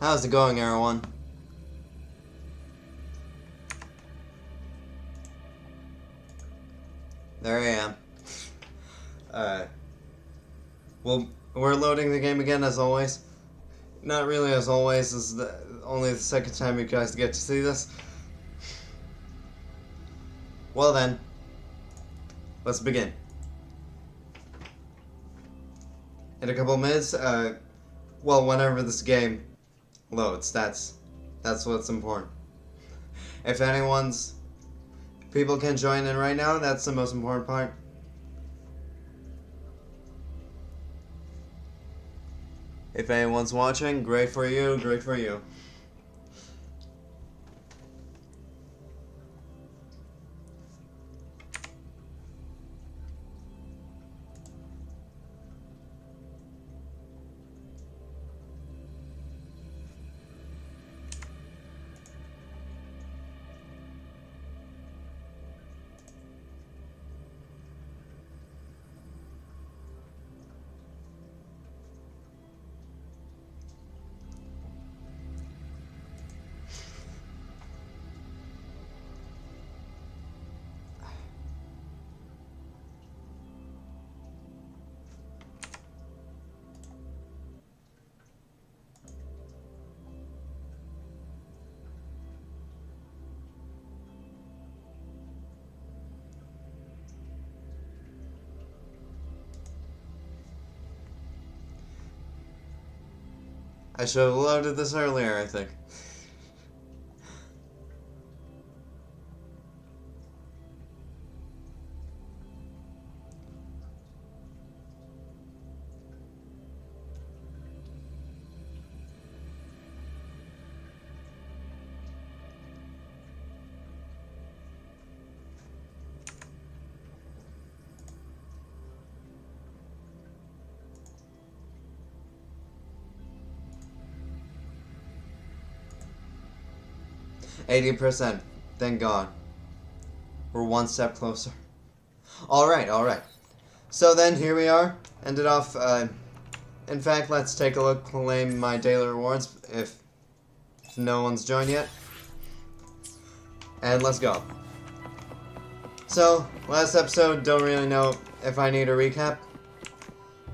How's it going, everyone? There I am. Alright. Well, we're loading the game again, as always. Not really as always, this is only the second time you guys get to see this. Well then, let's begin. In a couple of minutes, well, whenever this game loads, that's what's important. If people can join in right now, that's the most important part. If anyone's watching, great for you, great for you. I should have loaded this earlier, I think. 80%. Thank God. We're one step closer. Alright, alright. So then, here we are. Ended off, in fact, let's take a look, claim my daily rewards, if no one's joined yet. And let's go. So, last episode, don't really know if I need a recap.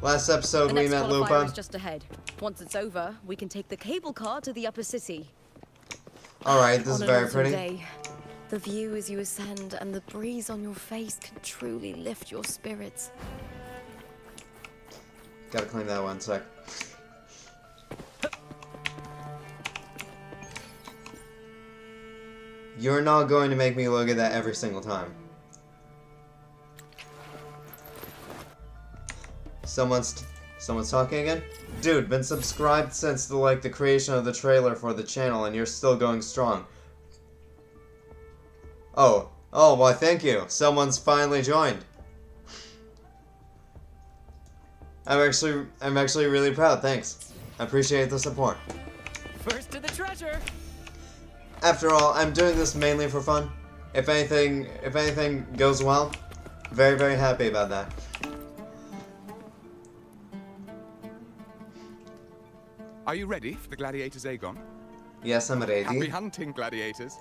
Last episode, we met Lupa. Just ahead. Once it's over, we can take the cable car to the upper city. Alright, this is very pretty. Day, the view as you ascend and the breeze on your face can truly lift your spirits. Gotta claim that one sec. You're not going to make me look at that every single time. Someone's talking again? Dude, been subscribed since the creation of the trailer for the channel and you're still going strong. Oh, why thank you. Someone's finally joined. I'm actually really proud, thanks. I appreciate the support. First to the treasure. After all, I'm doing this mainly for fun. If anything goes well, very, very happy about that. Are you ready for the gladiators, Aegon? Yes, I'm ready. Happy hunting, gladiators.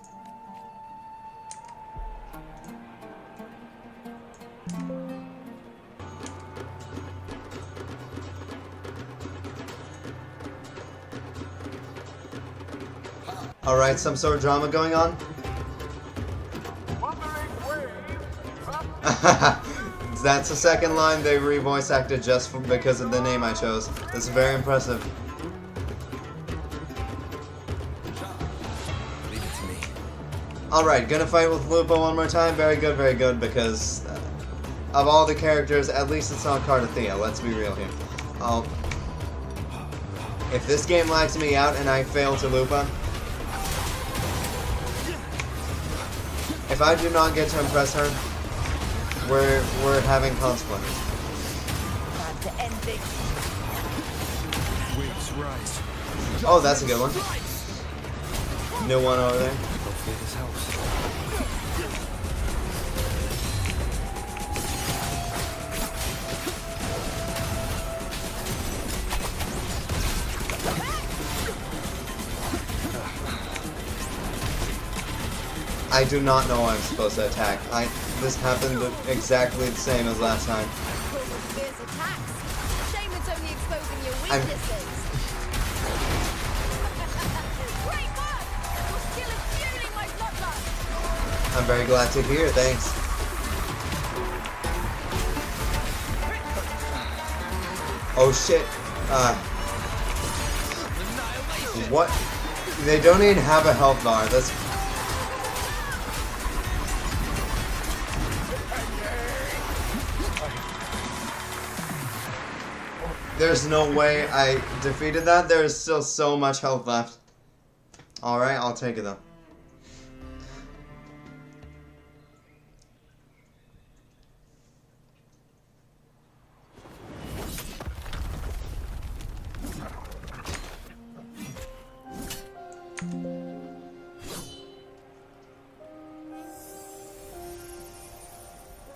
Alright, some sort of drama going on? That's the second line they re-voice acted just because of the name I chose. That's very impressive. Alright, gonna fight with Lupa one more time. Very good, because of all the characters, at least it's not Cardathea. Let's be real here. If this game lags me out and I fail to Lupa, if I do not get to impress her, we're having consequences. Oh, that's a good one. New one over there. I do not know I'm supposed to attack. This happened exactly the same as last time. Fierce attacks. Shame it's only exposing your weaknesses. Great work! Your skill is fueling my bloodlust. I'm very glad to hear, thanks. Oh shit. What? They don't even have a health bar. That's... There's no way I defeated that. There is still so much health left. Alright, I'll take it though.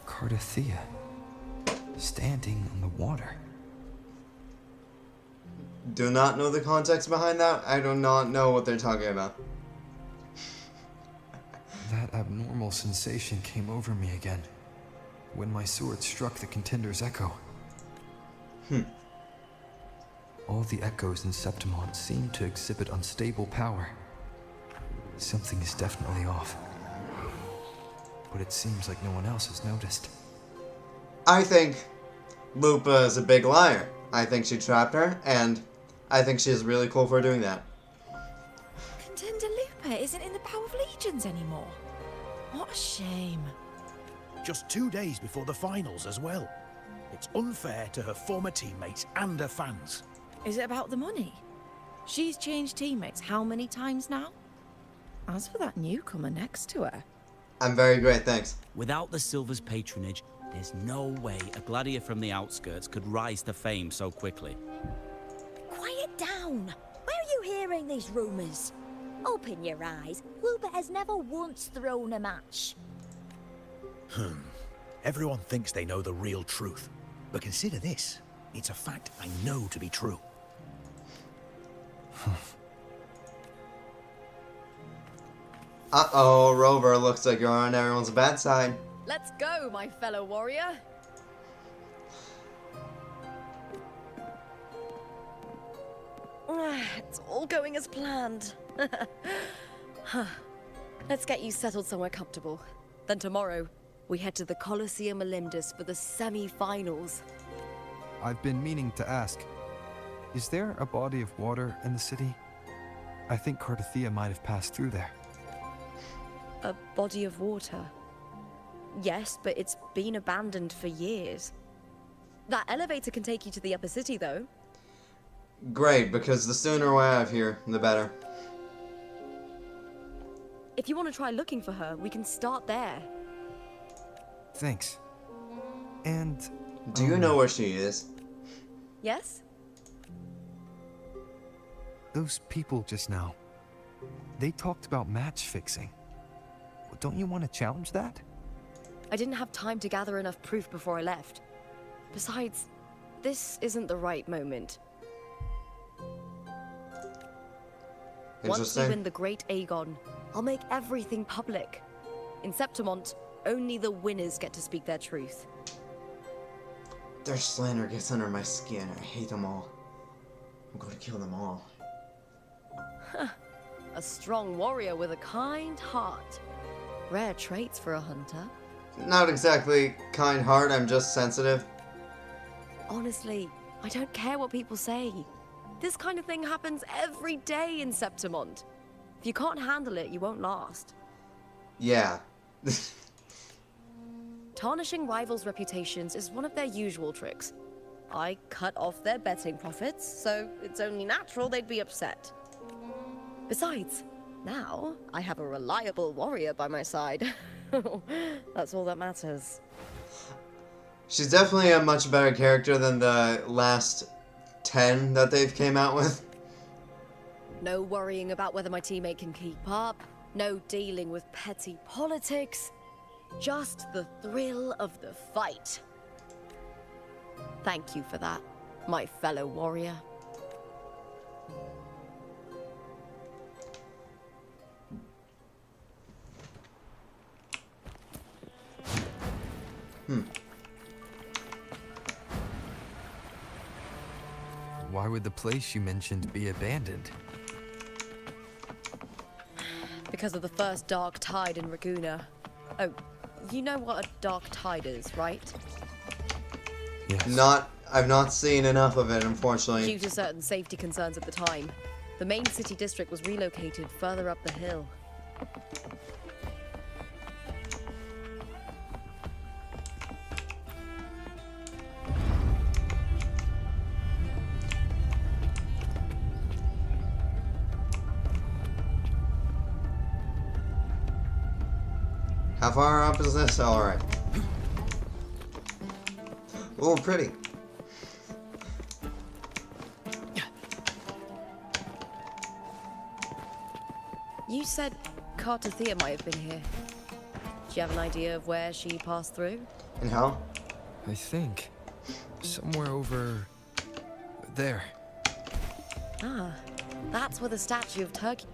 Cardothea, standing on the water. Do not know the context behind that. I do not know what they're talking about. That abnormal sensation came over me again when my sword struck the contender's echo. All the echoes in Septimont seem to exhibit unstable power. Something is definitely off. But it seems like no one else has noticed. I think Lupa is a big liar. I think she trapped her, and I think she's really cool for doing that. Contender Lupa isn't in the Power of Legions anymore. What a shame. Just 2 days before the finals as well. It's unfair to her former teammates and her fans. Is it about the money? She's changed teammates how many times now? As for that newcomer next to her, I'm very great, thanks. Without the Silver's patronage, there's no way a gladiator from the outskirts could rise to fame so quickly. Quiet down! Where are you hearing these rumours? Open your eyes. Lupa has never once thrown a match. Everyone thinks they know the real truth. But consider this. It's a fact I know to be true. Uh-oh, Rover, looks like you're on everyone's bad side. Let's go, my fellow warrior. It's all going as planned. Let's get you settled somewhere comfortable. Then tomorrow, we head to the Colosseum Olympus for the semi-finals. I've been meaning to ask, is there a body of water in the city? I think Cardothea might have passed through there. A body of water? Yes, but it's been abandoned for years. That elevator can take you to the upper city, though. Great, because the sooner we're out of here, the better. If you want to try looking for her, we can start there. Thanks. And... Do you know where she is? Yes? those people just now, they talked about match fixing. Don't you want to challenge that? I didn't have time to gather enough proof before I left. Besides, this isn't the right moment. Once we win the Great Aegon, I'll make everything public. In Septimont, only the winners get to speak their truth. Their slander gets under my skin. I hate them all. I'm going to kill them all. A strong warrior with a kind heart. Rare traits for a hunter. Not exactly kind heart, I'm just sensitive. Honestly, I don't care what people say. This kind of thing happens every day in Septimont. If you can't handle it, you won't last. Yeah. Tarnishing rivals' reputations is one of their usual tricks. I cut off their betting profits, so it's only natural they'd be upset. Besides, now I have a reliable warrior by my side. That's all that matters. She's definitely a much better character than the last 10 that they've came out with. No worrying about whether my teammate can keep up. No dealing with petty politics. Just the thrill of the fight. Thank you for that, my fellow warrior. Why would the place you mentioned be abandoned? Because of the first dark tide in Raguna. Oh, you know what a dark tide is, right? Yes. I've not seen enough of it, unfortunately. Due to certain safety concerns at the time, the main city district was relocated further up the hill. How far up is this? Alright. Oh, pretty. You said Cartothea might have been here. Do you have an idea of where she passed through? And how? I think. Somewhere over... there. Ah, that's where the statue of Turkey...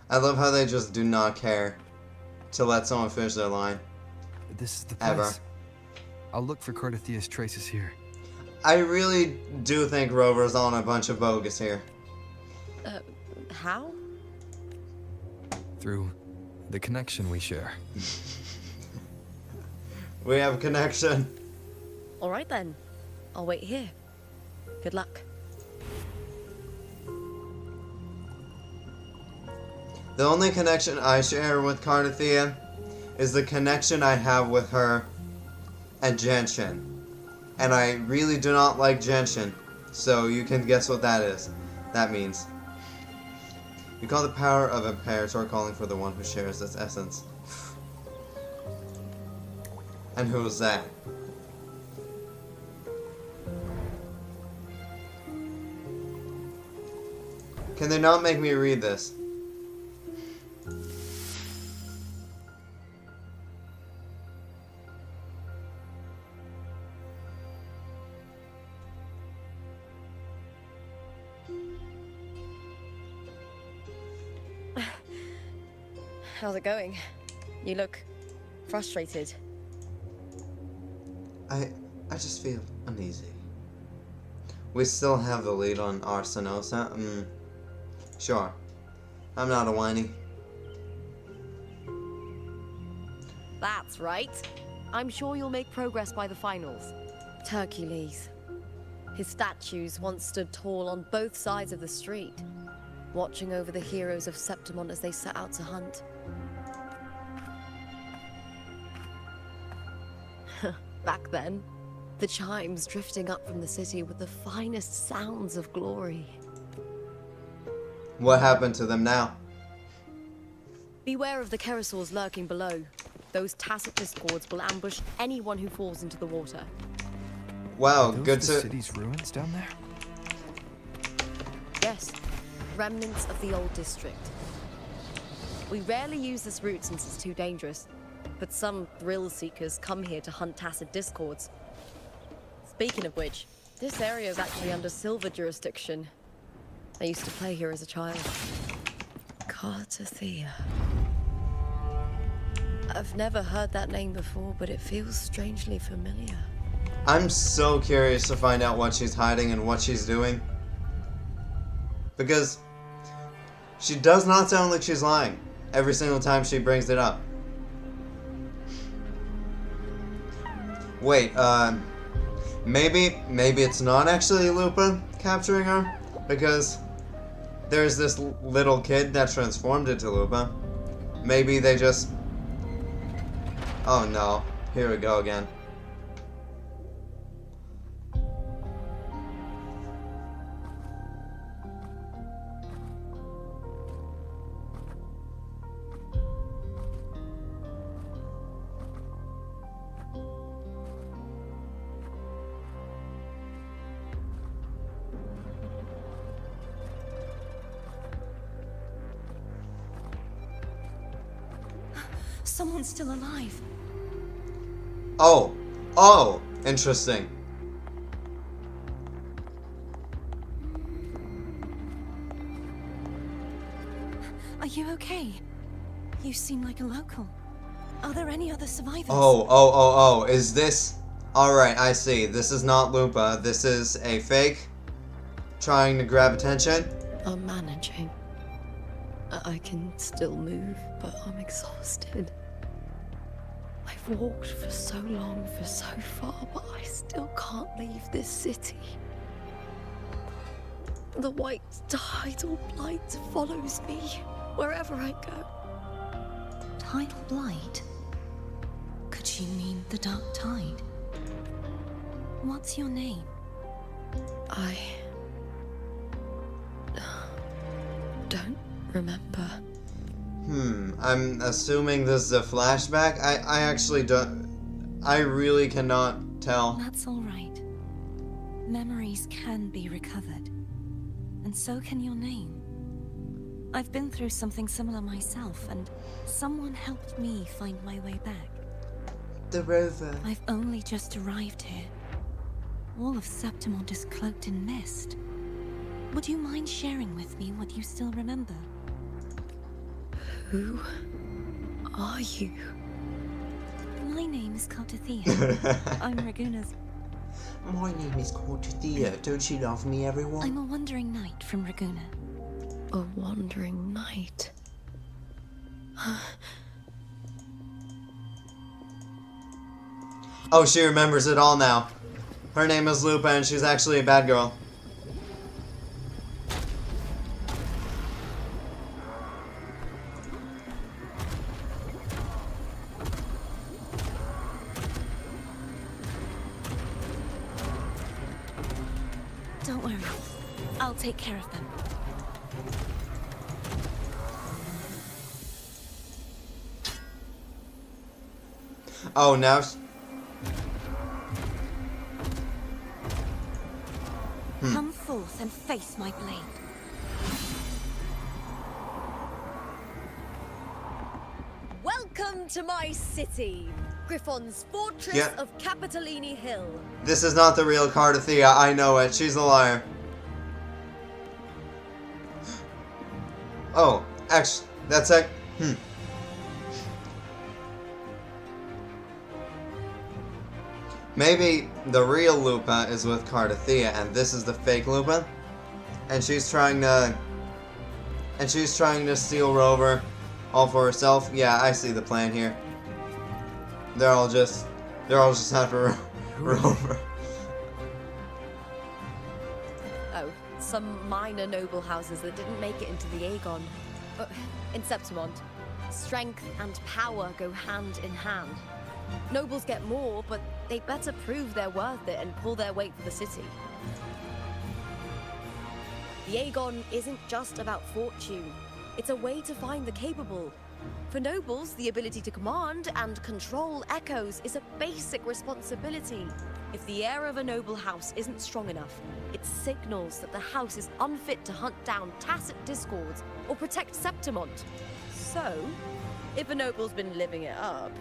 I love how they just do not care to let someone finish their line. This is the place. Ever. I'll look for Cartothea's traces here. I really do think Rover's on a bunch of bogus here. How? Through the connection we share. We have a connection. Alright then. I'll wait here. Good luck. The only connection I share with Cartothea is the connection I have with her and Genshin. And I really do not like Genshin, so you can guess what that is. That means. You call the power of Imperator calling for the one who shares its essence. And who is that? Can they not make me read this? How's it going? You look frustrated. I just feel uneasy. We still have the lead on Arsenosa. Sure. I'm not a whiny. That's right. I'm sure you'll make progress by the finals. Hercules. His statues once stood tall on both sides of the street, watching over the heroes of Septimon as they set out to hunt. Back then, the chimes drifting up from the city with the finest sounds of glory. What happened to them now? Beware of the Kerasaurs lurking below. Those tacit discords will ambush anyone who falls into the water. Wow, Are those good the to... city's ruins down there? Yes, remnants of the old district. We rarely use this route since it's too dangerous, but some thrill seekers come here to hunt tacit discords. Speaking of which, this area is actually under Silver jurisdiction. I used to play here as a child. Cartothea. I've never heard that name before, but it feels strangely familiar. I'm so curious to find out what she's hiding and what she's doing. Because she does not sound like she's lying every single time she brings it up. Wait, maybe it's not actually Lupa capturing her, because there's this little kid that transformed into Lupa. Maybe they just... Oh no, here we go again. Someone's still alive. Oh, interesting. Are you okay? You seem like a local. Are there any other survivors? Oh, is this... Alright, I see. This is not Lupa. This is a fake trying to grab attention. I'm managing. I can still move, but I'm exhausted. I've walked for so long, for so far, but I still can't leave this city. The white tidal blight follows me wherever I go. Tidal blight? Could she mean the dark tide? What's your name? I don't remember. I'm assuming this is a flashback. I actually don't... I really cannot tell. That's all right. Memories can be recovered. And so can your name. I've been through something similar myself, and someone helped me find my way back. The rover. I've only just arrived here. All of Septimont is cloaked in mist. Would you mind sharing with me what you still remember? Who are you? My name is Cartathea. I'm Raguna's. My name is Cortathea. Don't you love me, everyone? I'm a wandering knight from Raguna. A wandering knight. Oh, she remembers it all now. Her name is Lupa and she's actually a bad girl. Don't worry. I'll take care of them. Oh, now... Come forth and face my blade. Welcome to my city, Griffon's fortress Yeah. of Capitolini Hill. This is not the real Cartathea. I know it. She's a liar. Oh, actually, that's it. Maybe the real Lupa is with Cartathea and this is the fake Lupa. And she's trying to... And she's trying to steal Rover all for herself. Yeah, I see the plan here. They're all just after Rover. Oh, some minor noble houses that didn't make it into the Aegon. In Septimont, strength and power go hand in hand. Nobles get more, but they better prove they're worth it and pull their weight for the city. The Aegon isn't just about fortune. It's a way to find the capable. For nobles, the ability to command and control echoes is a basic responsibility. If the heir of a noble house isn't strong enough, it signals that the house is unfit to hunt down tacit discords or protect Septimont. So, if a noble's been living it up,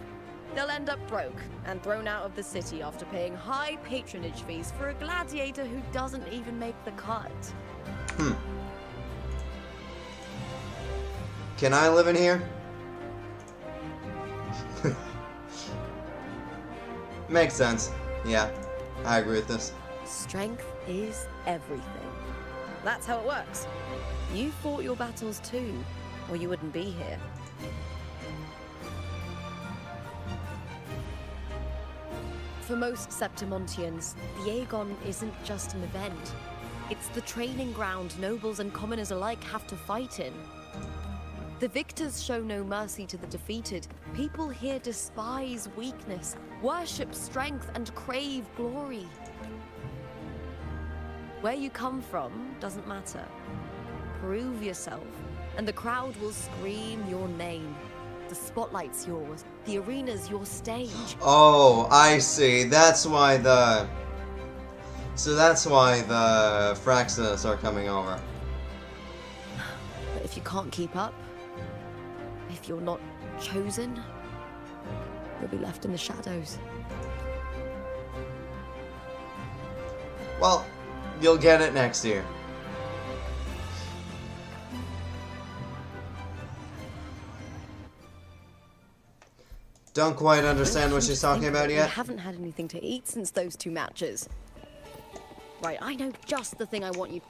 they'll end up broke and thrown out of the city after paying high patronage fees for a gladiator who doesn't even make the cut. Can I live in here? Makes sense. Yeah, I agree with this. Strength is everything. That's how it works. You fought your battles too, or you wouldn't be here. For most Septimontians, the Aegon isn't just an event. It's the training ground nobles and commoners alike have to fight in. The victors show no mercy to the defeated. People here despise weakness, worship strength, and crave glory. Where you come from doesn't matter. Prove yourself, and the crowd will scream your name. The spotlight's yours. The arena's your stage. Oh, I see. That's why the... So that's why the Fraxis are coming over. But if you can't keep up, if you're not chosen, you'll be left in the shadows. Well, you'll get it next year. Don't quite understand what she's talking about We yet. haven't had anything to eat since those 2 matches. Right, I know just the thing I want you...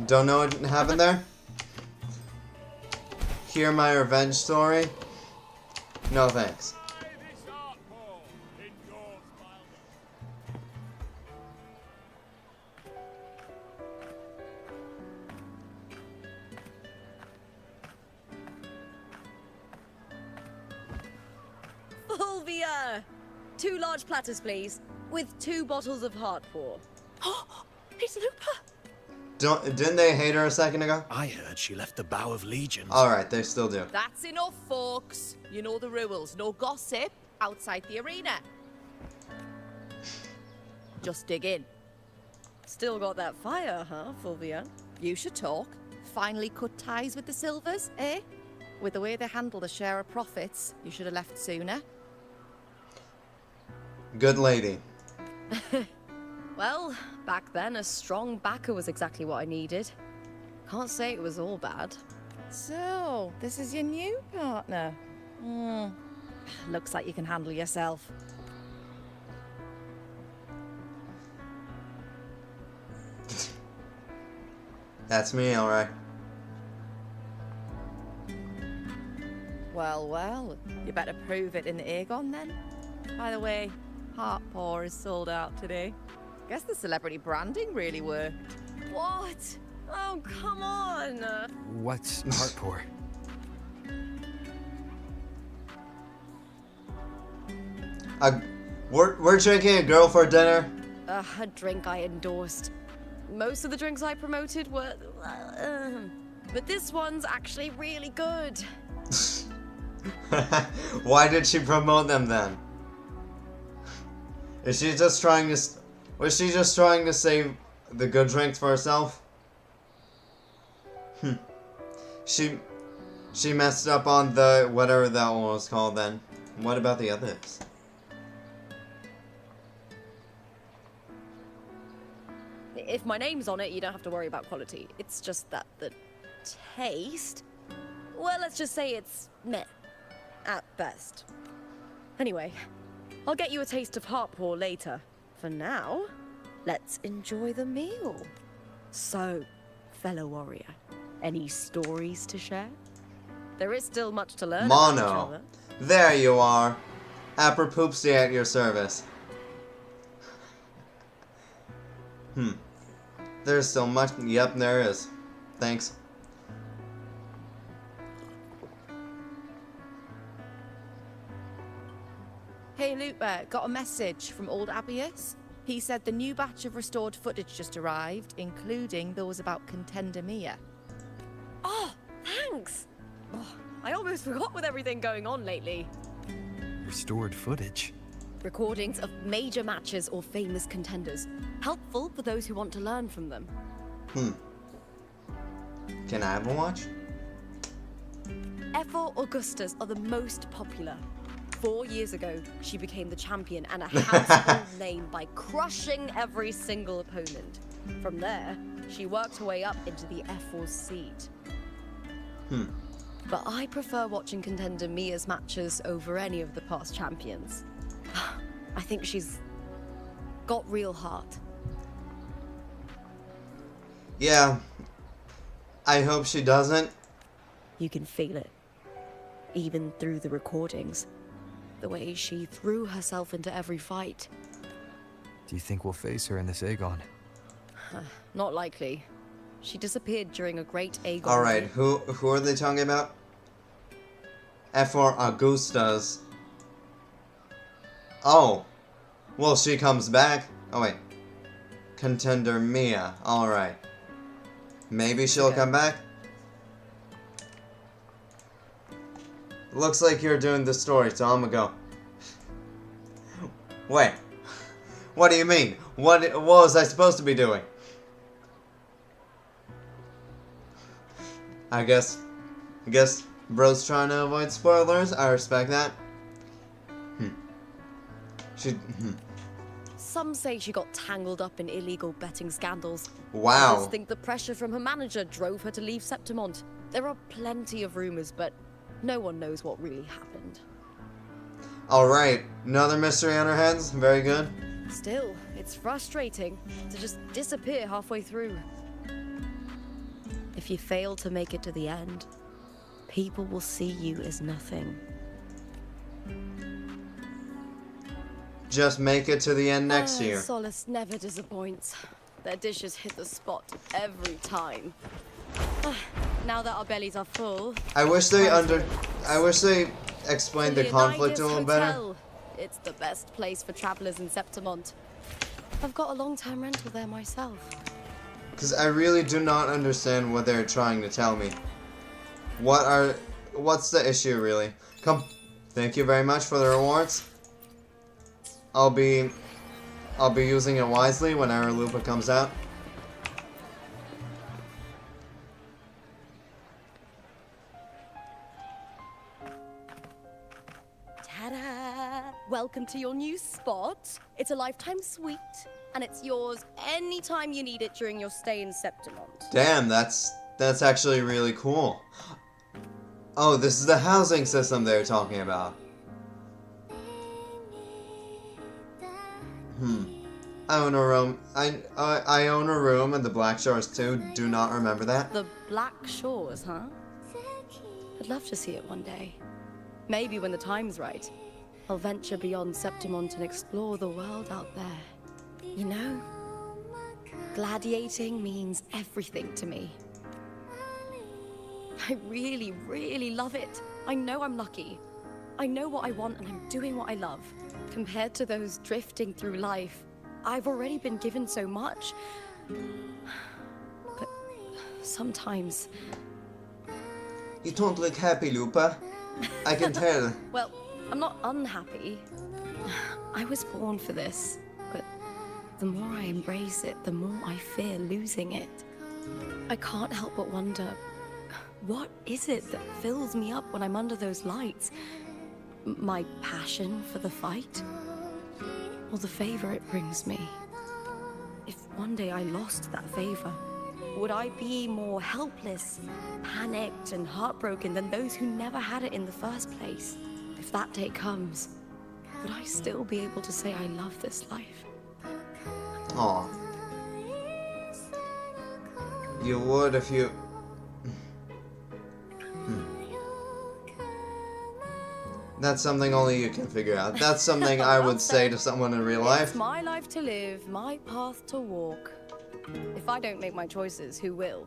Don't know what happened there? Hear my revenge story? No thanks. Fulvia! 2 large platters, please. With 2 bottles of Heartpour. Oh, it's Lupa! Didn't they hate her a second ago? I heard she left the Bow of Legions. Alright, they still do. That's enough, folks. You know the rules. No gossip outside the arena. Just dig in. Still got that fire, huh, Fulvia? You should talk. Finally cut ties with the Silvers, eh? With the way they handle the share of profits, you should have left sooner. Good lady. Well, back then, a strong backer was exactly what I needed. Can't say it was all bad. So, this is your new partner. Looks like you can handle yourself. That's me, alright. Well, well, you better prove it in the Aegon then. By the way, Heartpour is sold out today. Guess the celebrity branding really worked. What? Oh, come on! What's Heartpour? We're drinking a girl for dinner. A drink I endorsed. Most of the drinks I promoted were... but this one's actually really good. Why did she promote them then? Is she just trying to... Was she just trying to save the good drinks for herself? She messed up on the... whatever that one was called then. What about the others? If my name's on it, you don't have to worry about quality. It's just that the taste... Well, let's just say it's meh. At best. Anyway, I'll get you a taste of Heartpour later. For now, let's enjoy the meal. So, fellow warrior, any stories to share? There is still much to learn about each Mono. other. There you are. Apper Poopsie at your service. There's so much. Yep, there is. Thanks. Hey, Lupa, got a message from old Abius. He said the new batch of restored footage just arrived, including those about Contender Mia. Oh, thanks! Oh, I almost forgot with everything going on lately. Restored footage. Recordings of major matches or famous contenders. Helpful for those who want to learn from them. Can I have a watch? F4 Augustas are the most popular. 4 years ago, she became the champion and a household name by crushing every single opponent. From there, she worked her way up into the F4 seat. But I prefer watching Contender Mia's matches over any of the past champions. I think she's got real heart. Yeah. I hope she doesn't. You can feel it, even through the recordings. The way she threw herself into every fight. Do you think we'll face her in this Aegon? Not likely. She disappeared during a great Aegon. Alright, who are they talking about? F4 Augustas. Oh. Well, she comes back. Oh, wait. Contender Mia. Alright. Maybe she'll come back? Looks like you're doing the story, so I'm gonna go. Wait. What do you mean? What was I supposed to be doing? I guess bro's trying to avoid spoilers. I respect that. Some say she got tangled up in illegal betting scandals. Wow. Others think the pressure from her manager drove her to leave Septimont. There are plenty of rumors, but no one knows what really happened. Alright, another mystery on our hands. Very good. Still, it's frustrating to just disappear halfway through. If you fail to make it to the end, people will see you as nothing. Just make it to the end next year. Solace never disappoints. Their dishes hit the spot every time. Now that our bellies are full, I wish they explained the conflict a little better. Hotel. It's the best place for travelers in Septimont. I've got a long-term rental there myself. Because I really do not understand what they're trying to tell me. What's the issue really? Come, thank you very much for the rewards. I'll be using it wisely whenever Lupa comes out. Ta-da! Welcome to your new spot. It's a lifetime suite, and it's yours anytime you need it during your stay in Septimont. Damn, that's actually really cool. Oh, this is the housing system they're talking about. I own a room. I own a room in the Black Shores too. Do not remember that. The Black Shores, huh? I'd love to see it one day. Maybe when the time's right, I'll venture beyond Septimont and explore the world out there. You know, gladiating means everything to me. I really, really love it. I know I'm lucky. I know what I want and I'm doing what I love. Compared to those drifting through life, I've already been given so much. But sometimes... You don't look happy, Lupa. I can tell. Well, I'm not unhappy. I was born for this, but the more I embrace it, the more I fear losing it. I can't help but wonder, what is it that fills me up when I'm under those lights? My passion for the fight? Or the favor it brings me? If one day I lost that favor, would I be more helpless, panicked, and heartbroken than those who never had it in the first place? If that day comes, would I still be able to say I love this life? Aw. You would if you... That's something only you can figure out. That's something I would say to someone in real life. It's my life to live, my path to walk. If I don't make my choices, who will?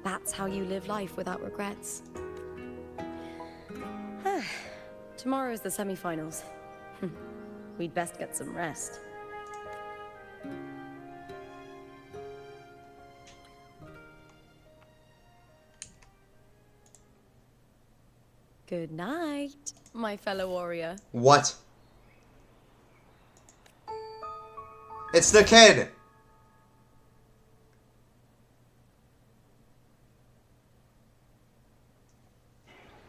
That's how you live life without regrets. Tomorrow's the semi-finals. We'd best get some rest. Good night, my fellow warrior. What? It's the kid!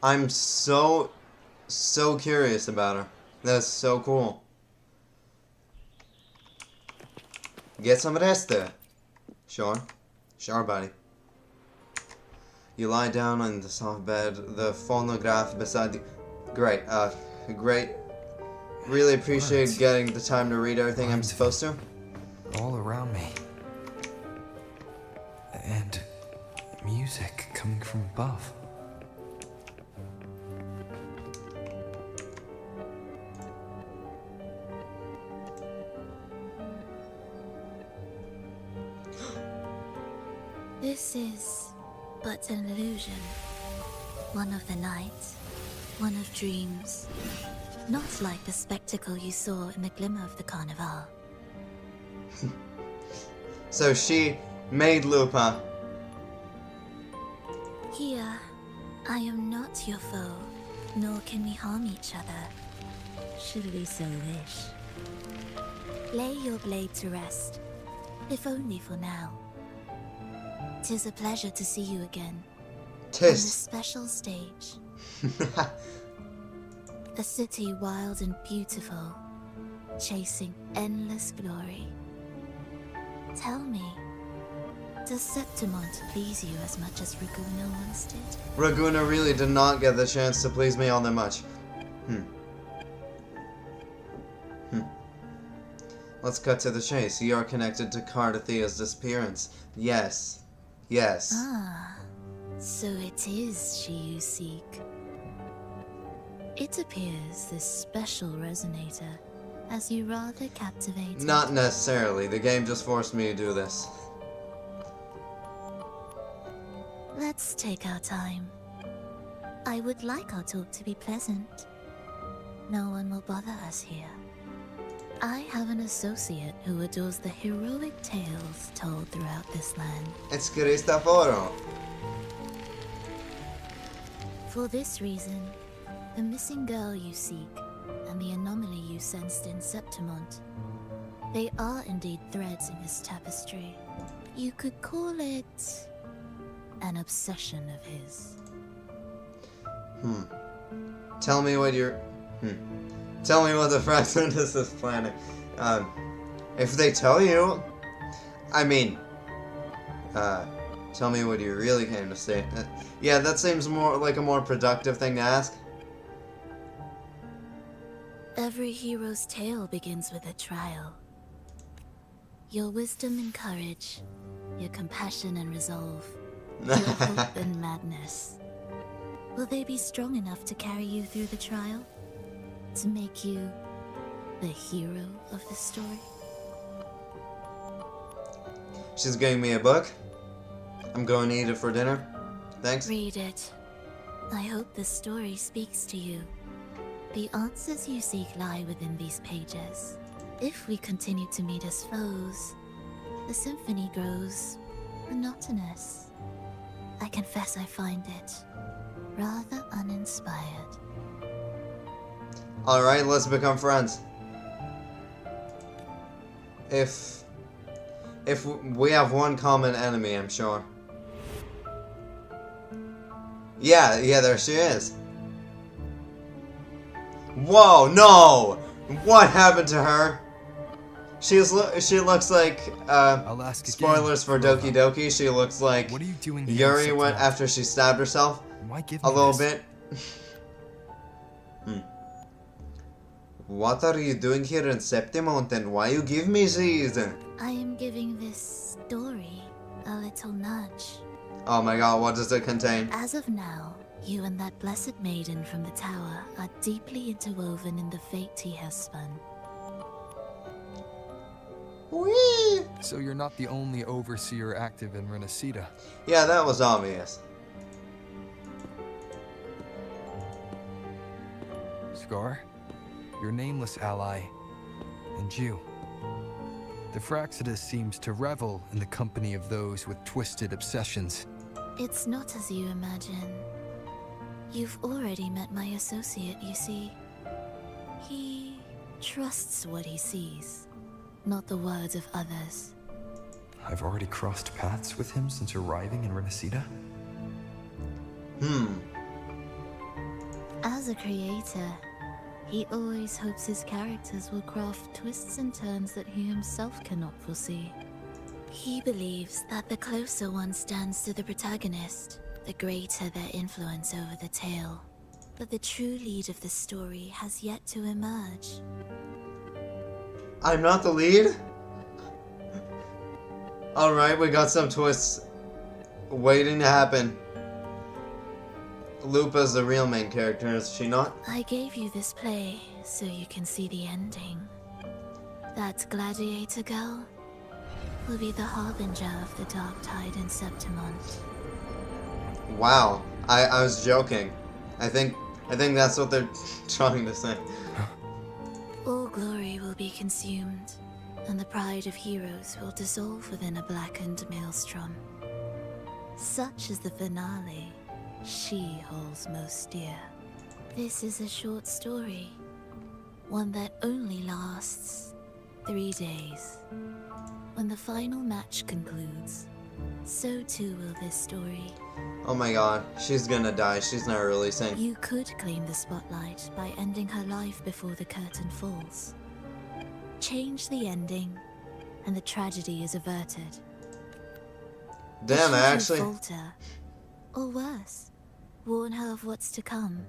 I'm so curious about her. That's so cool. Get some rest there. Sure. Sure, buddy. You lie down on the soft bed, the phonograph beside the... Great, great. Really appreciate Words. getting the time to read everything I'm supposed to. All around me. And music coming from above. This is but an illusion. One of the nights, one of dreams. Not like the spectacle you saw in the glimmer of the carnival. So she made Lupa. Here, I am not your foe, nor can we harm each other, should we so wish. Lay your blade to rest, if only for now. 'Tis a pleasure to see you again. On this special stage. A city wild and beautiful, chasing endless glory. Tell me, Does Septimont please you as much as Raguna once did? Raguna really did not get the chance to please me all that much. Let's cut to the chase. You are connected to Cardathia's disappearance. Yes. Yes. Ah, so it is she you seek. It appears this special resonator has you rather captivated. Not necessarily. The game just forced me to do this. Let's take our time. I would like our talk to be pleasant. No one will bother us here. I have an associate who adores the heroic tales told throughout this land. It's Cristoforo. For this reason, the missing girl you seek and the anomaly you sensed in Septimont, they are indeed threads in this tapestry. You could call it an obsession of his. Tell me what you're... Tell me what the Fracturnus is planning. If they tell you... I mean... tell me what you really came to say. Yeah, that seems more like a more productive thing to ask. Every hero's tale begins with a trial. Your wisdom and courage, your compassion and resolve, your hope and madness. Will they be strong enough to carry you through the trial? To make you the hero of the story? She's giving me a book. I'm going to eat it for dinner. Thanks. Read it. I hope the story speaks to you. The answers you seek lie within these pages. If we continue to meet as foes, the symphony grows monotonous. I confess I find it rather uninspired. Alright, let's become friends. If we have one common enemy, I'm sure. Yeah, there she is. Whoa, no! What happened to her? She looks like, I'll ask spoilers for Doki Doki, she looks like what are you doing here, Yuri went after she stabbed herself. Why give A me little this? bit. What are you doing here in Septimont and why you give me these? I am giving this story a little nudge. Oh my god, what does it contain? As of now, you and that blessed maiden from the tower are deeply interwoven in the fate he has spun. Whee! So you're not the only overseer active in Renacida. Yeah, that was obvious. Scar, your nameless ally, and you. The Fraxidus seems to revel in the company of those with twisted obsessions. It's not as you imagine. You've already met my associate, you see. He trusts what he sees, not the words of others. I've already crossed paths with him since arriving in Renacida. As a creator, he always hopes his characters will craft twists and turns that he himself cannot foresee. He believes that the closer one stands to the protagonist, the greater their influence over the tale. But the true lead of the story has yet to emerge. I'm not the lead? Alright, we got some twists waiting to happen. Lupa's the real main character, is she not? I gave you this play so you can see the ending. That gladiator girl will be the harbinger of the dark tide in Septimont. Wow, I was joking. I think that's what they're trying to say. All glory will be consumed, and the pride of heroes will dissolve within a blackened maelstrom. Such is the finale she holds most dear. This is a short story, one that only lasts 3 days. When the final match concludes, so too will this story. Oh my god, she's gonna die. She's not releasing. You could claim the spotlight by ending her life before the curtain falls. Change the ending, and the tragedy is averted. Damn, Should I you actually... falter, or worse, warn her of what's to come,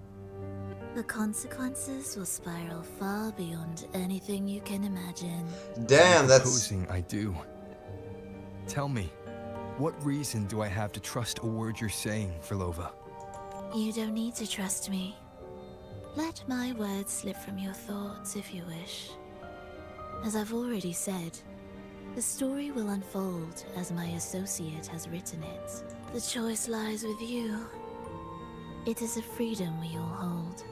the consequences will spiral far beyond anything you can imagine. Damn, that's... Supposing I do. Tell me, what reason do I have to trust a word you're saying, Frolova? You don't need to trust me. Let my words slip from your thoughts if you wish. As I've already said, the story will unfold as my associate has written it. The choice lies with you. It is a freedom we all hold.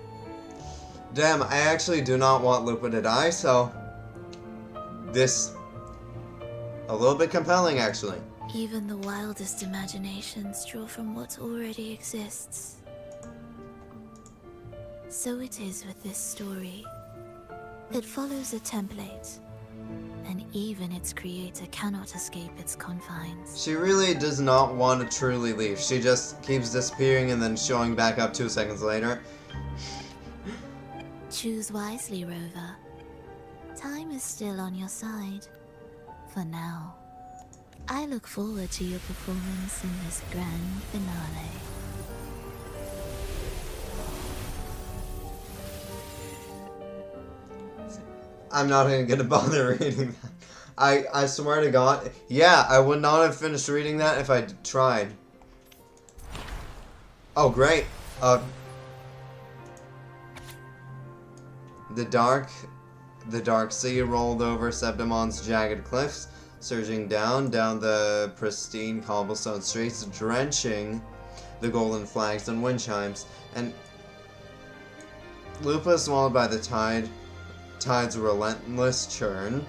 Damn, I actually do not want Lupa to die, so... This... a little bit compelling, actually. Even the wildest imaginations draw from what already exists. So it is with this story. It follows a template, and even its creator cannot escape its confines. She really does not want to truly leave. She just keeps disappearing and then showing back up 2 seconds later. Choose wisely, Rover. Time is still on your side. For now. I look forward to your performance in this grand finale. I'm not even gonna bother reading that. I swear to God. Yeah, I would not have finished reading that if I tried. Oh, great. The dark sea rolled over Septimon's jagged cliffs, surging down the pristine cobblestone streets, drenching the golden flags and wind chimes. And Lupa, swallowed by the tide's relentless churn,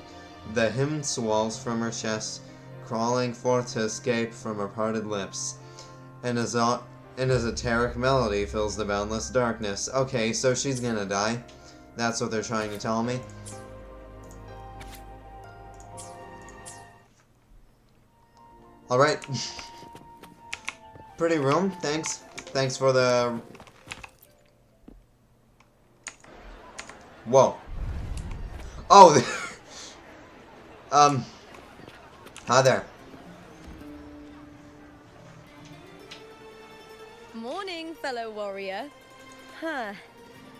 the hymn swells from her chest, crawling forth to escape from her parted lips. An esoteric melody fills the boundless darkness. Okay, so she's gonna die. That's what they're trying to tell me. Alright. Pretty room, thanks. Thanks for the... Whoa. Oh, hi there. Morning, fellow warrior. Huh.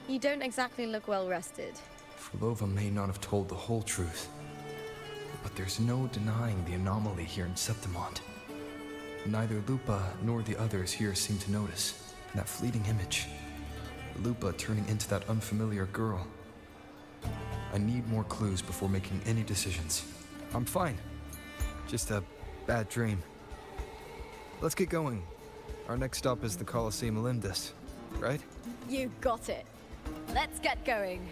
You don't exactly look well rested. Frolova may not have told the whole truth, but there's no denying the anomaly here in Septimont. Neither Lupa nor the others here seem to notice. That fleeting image, Lupa turning into that unfamiliar girl. I need more clues before making any decisions. I'm fine. Just a bad dream. Let's get going. Our next stop is the Colosseum Olympus, right? You got it. Let's get going.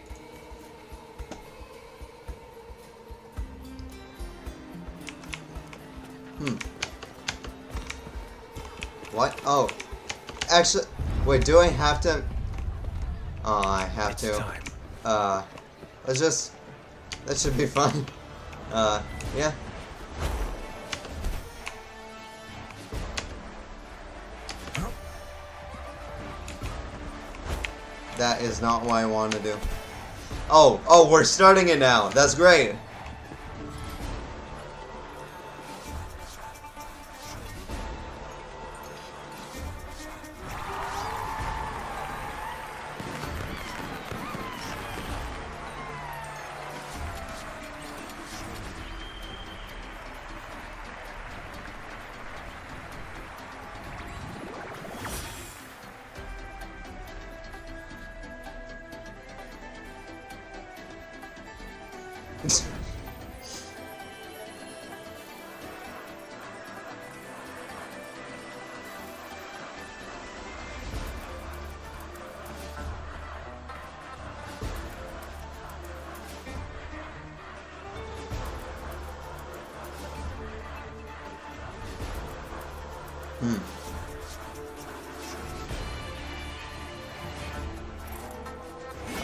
What? Oh. Actually, wait, do I have to? Oh, I have to. Time. Let's just... That should be fun. Yeah. That is not what I want to do. Oh, we're starting it now. That's great.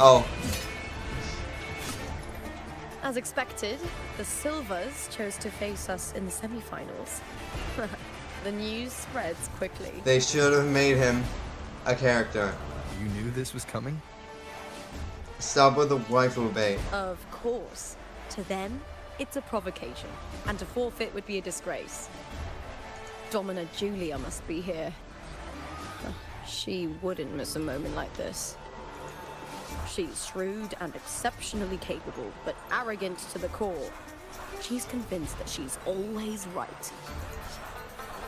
Oh. As expected, the Silvers chose to face us in the semifinals. The news spreads quickly. They should have made him a character. You knew this was coming? Stop with the waifu bait. Of course. To them, it's a provocation, and to forfeit would be a disgrace. Domina Julia must be here. She wouldn't miss a moment like this. She's shrewd and exceptionally capable, but arrogant to the core. She's convinced that she's always right.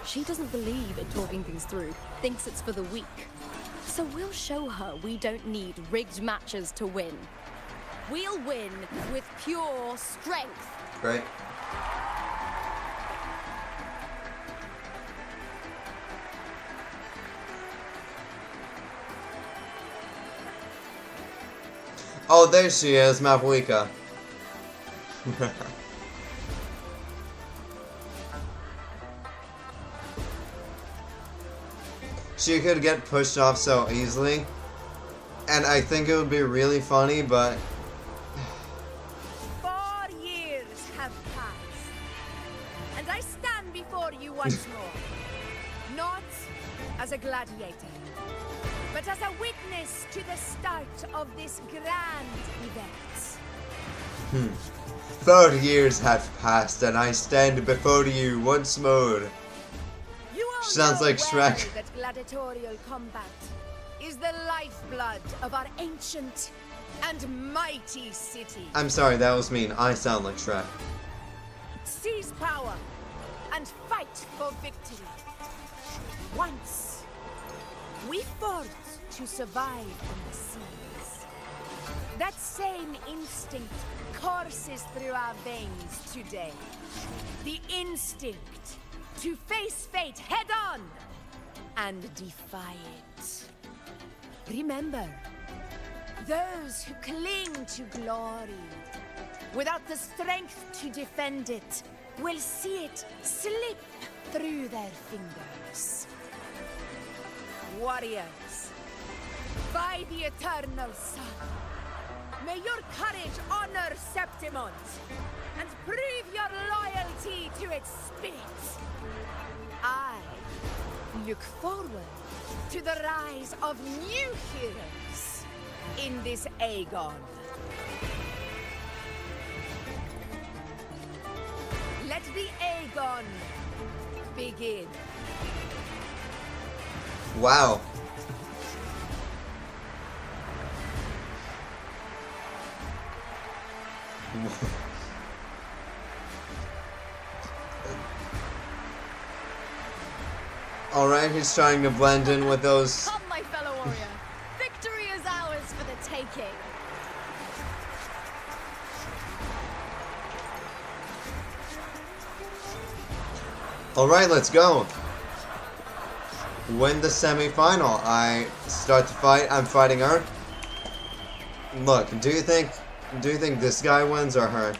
She doesn't believe in talking things through, thinks it's for the weak. So we'll show her we don't need rigged matches to win. We'll win with pure strength. Right. Oh, there she is, Mapuika. She could get pushed off so easily, and I think it would be really funny, but 4 years have passed, and I stand before you once more, not as a gladiator, but as a witness to the start of this grand event. 4 years have passed, and I stand before you once more. Sounds like Shrek. That gladiatorial combat is the lifeblood of our ancient and mighty city. I'm sorry, that was mean. I sound like Shrek. Seize power and fight for victory. Once we fought to survive in the seas. That same instinct courses through our veins today. The instinct to face fate head-on and defy it. Remember, those who cling to glory without the strength to defend it will see it slip through their fingers. Warriors, by the eternal sun, may your courage honor Septimont and prove your loyalty to its spirit. I look forward to the rise of new heroes in this Aegon. Let the Aegon begin. Wow. Alright, he's trying to blend in with those. Come, my fellow warrior. Victory is ours for the taking. Alright, let's go. Win the semi-final. I start the fight. I'm fighting her. Look, do you think this guy wins or her?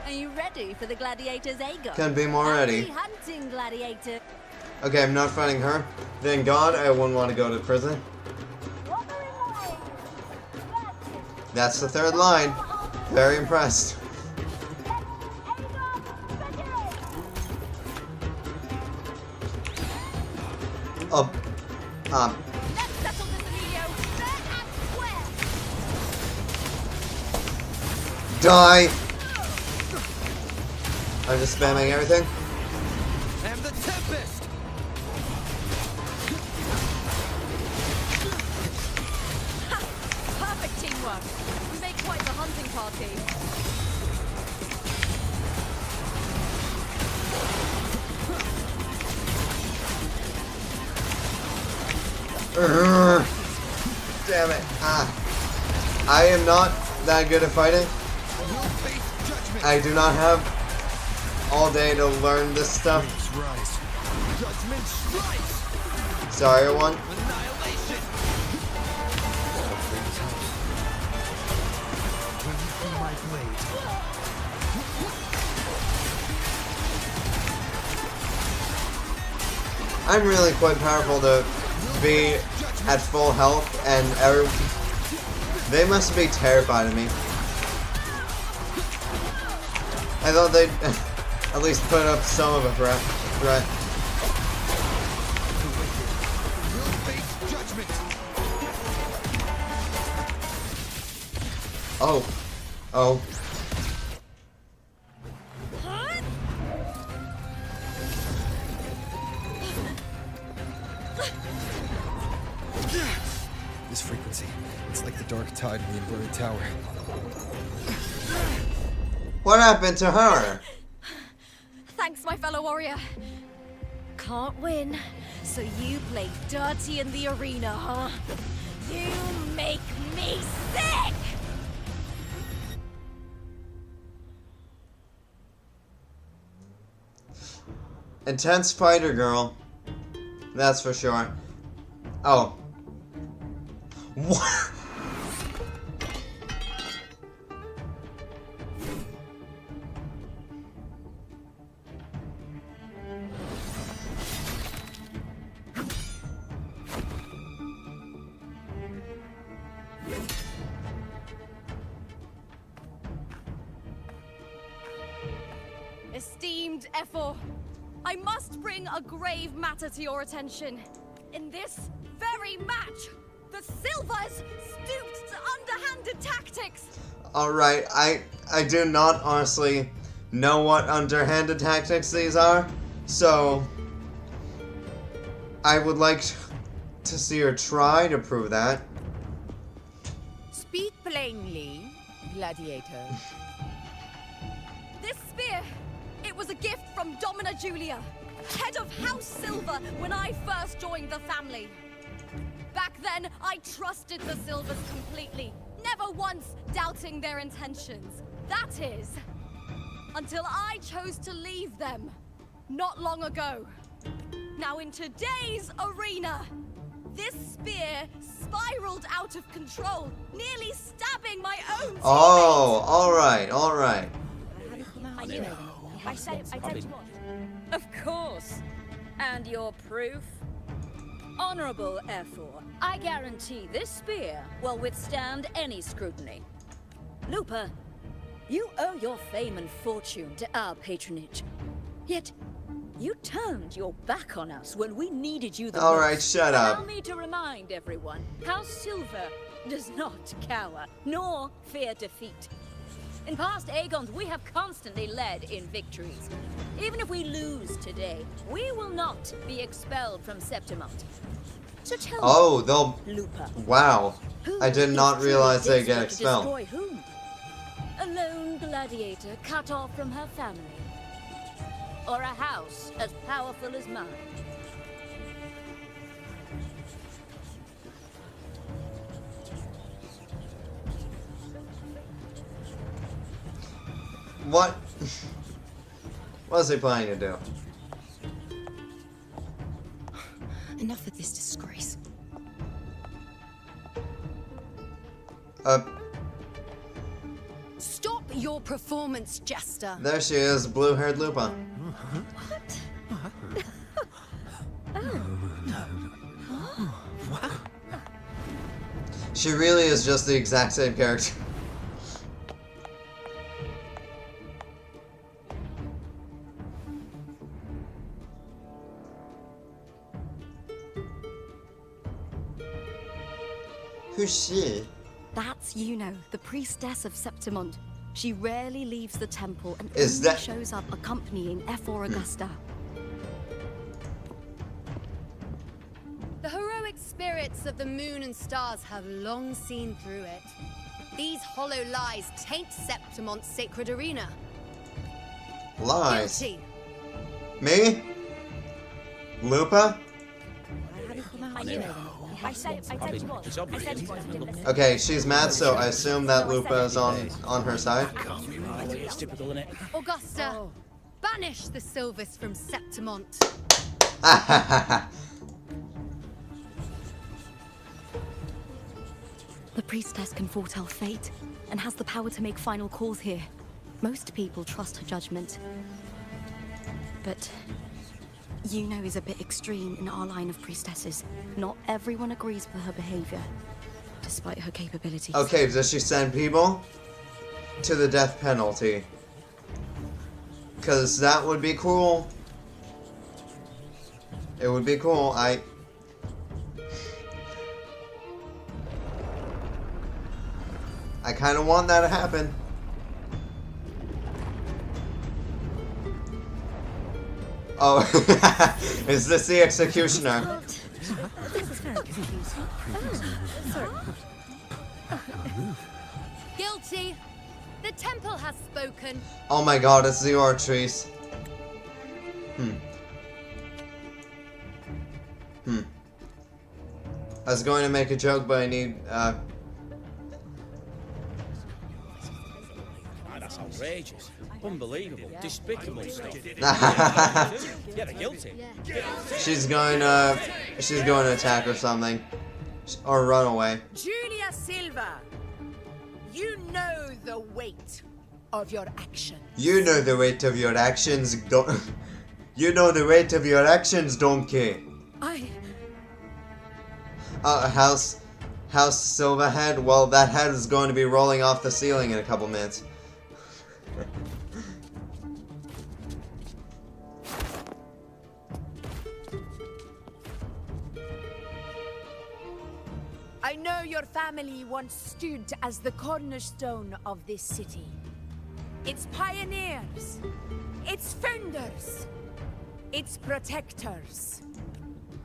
Are you ready for the gladiator's Aegon? Can be more ready. Happy hunting, gladiator. Okay, I'm not fighting her. Thank God I wouldn't want to go to prison. That's the third line. Very impressed. Let's settle this, Emilio, fair and square. Die! I'm just spamming everything. And the Tempest! Perfect teamwork. We make quite the hunting party. Damn it. I am not that good at fighting. I do not have all day to learn this stuff. Sorry, everyone. I'm really quite powerful to be at full health, and they must be terrified of me. I thought they'd at least put up some of a threat. Oh. This frequency, it's like the dark tide in the inverted tower. What happened to her? Thanks, my fellow warrior. Can't win, so you play dirty in the arena, huh? You make me sick! Intense fighter girl. That's for sure. Oh. What? Esteemed Ephor, I must bring a grave matter to your attention. In this very match, the Silvers stooped to underhanded tactics. Alright, I do not honestly know what underhanded tactics these are, so I would like to see her try to prove that. Speak plainly, gladiator. This spear, it was a gift from Domina Julia, head of House Silver when I first joined the family. Back then, I trusted the Silvers completely, never once doubting their intentions. That is, until I chose to leave them, not long ago. Now in today's arena, this spear spiraled out of control, nearly stabbing my own teammate. Oh, alright, alright. I said you what? Of course. And your proof? Honorable Ephor, I guarantee this spear will withstand any scrutiny. Lupa, you owe your fame and fortune to our patronage. Yet, you turned your back on us when we needed you the most. Alright, shut up. Allow me to remind everyone, House Silver does not cower, nor fear defeat. In past Aegons, we have constantly led in victories. Even if we lose today, we will not be expelled from Septimont. So tell me, they'll... Lupa, Wow. I did not realize they get expelled. destroy whom? A lone gladiator cut off from her family? Or a house as powerful as mine? What? What's he planning to do? Enough of this disgrace. Stop your performance, Jester. There she is, blue-haired Lupa. She really is just the exact same character. Who's she? That's Yuno, the priestess of Septimont. She rarely leaves the temple and Is only that- shows up accompanying Ephor Augusta. The heroic spirits of the moon and stars have long seen through it. These hollow lies taint Septimont's sacred arena. Lies. Guilty. Me? Lupa? I said you what? It's obvious. Okay, she's mad, so I assume that Lupa is on her side. Can't be right. It's typical, isn't it? Augusta, banish the Silvers from Septimont. The priestess can foretell fate and has the power to make final calls here. Most people trust her judgment. But Yuno is a bit extreme in our line of priestesses. Not everyone agrees with her behavior, despite her capabilities. Okay, does she send people to the death penalty? Because that would be cool. It would be cool. I kind of want that to happen. Oh, is this the executioner? This is very confusing. Sorry. Guilty. The temple has spoken. Oh my god, it's the Ortrice. I was going to make a joke, but I need, That's outrageous. Unbelievable. Despicable stuff. Yeah, they're guilty. she's going to attack or something. Or run away. Julia Silva, you know the weight of your actions. You know the weight of your actions, don't... You know the weight of your actions, donkey. House Silverhead, well, that head is going to be rolling off the ceiling in a couple minutes. I know your family once stood as the cornerstone of this city. Its pioneers, its founders, its protectors.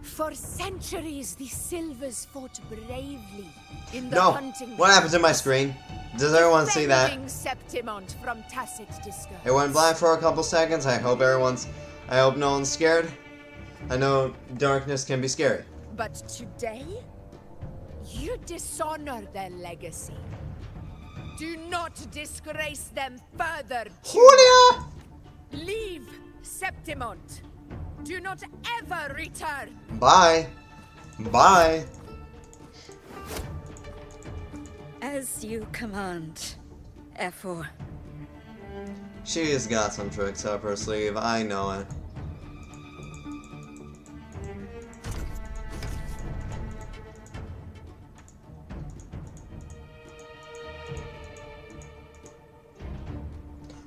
For centuries, the Silvers fought bravely in the No! hunting. What happened to my screen? Does everyone see that? Defending Septimont from tacit disgrace. It went black for a couple seconds. I hope no one's scared. I know darkness can be scary. But today, you dishonor their legacy. Do not disgrace them further. Julia! Leave Septimont. Do not ever return. Bye. Bye. As you command, F4. She's got some tricks up her sleeve. I know it.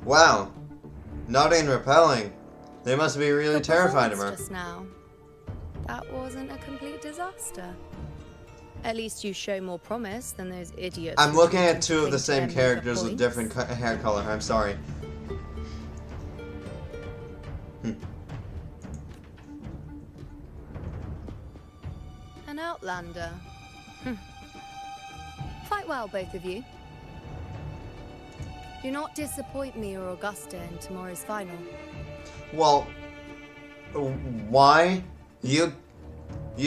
Wow. Not in repelling. They must be really terrified of her. Just now. That wasn't a complete disaster. At least you show more promise than those idiots. I'm who looking tried at to two of the cling to same their makeup characters with points. different hair color. I'm sorry. An outlander. Fight well, both of you. Do not disappoint me or Augusta in tomorrow's final. Well, why? You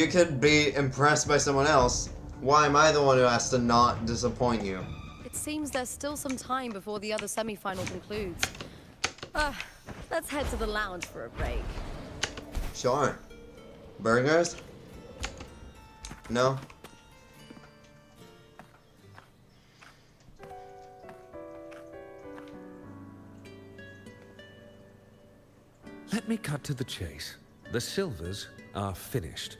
could be impressed by someone else. Why am I the one who has to not disappoint you? It seems there's still some time before the other semi-final concludes. Let's head to the lounge for a break. Sure. Burgers? No? Let me cut to the chase. The Silvers are finished.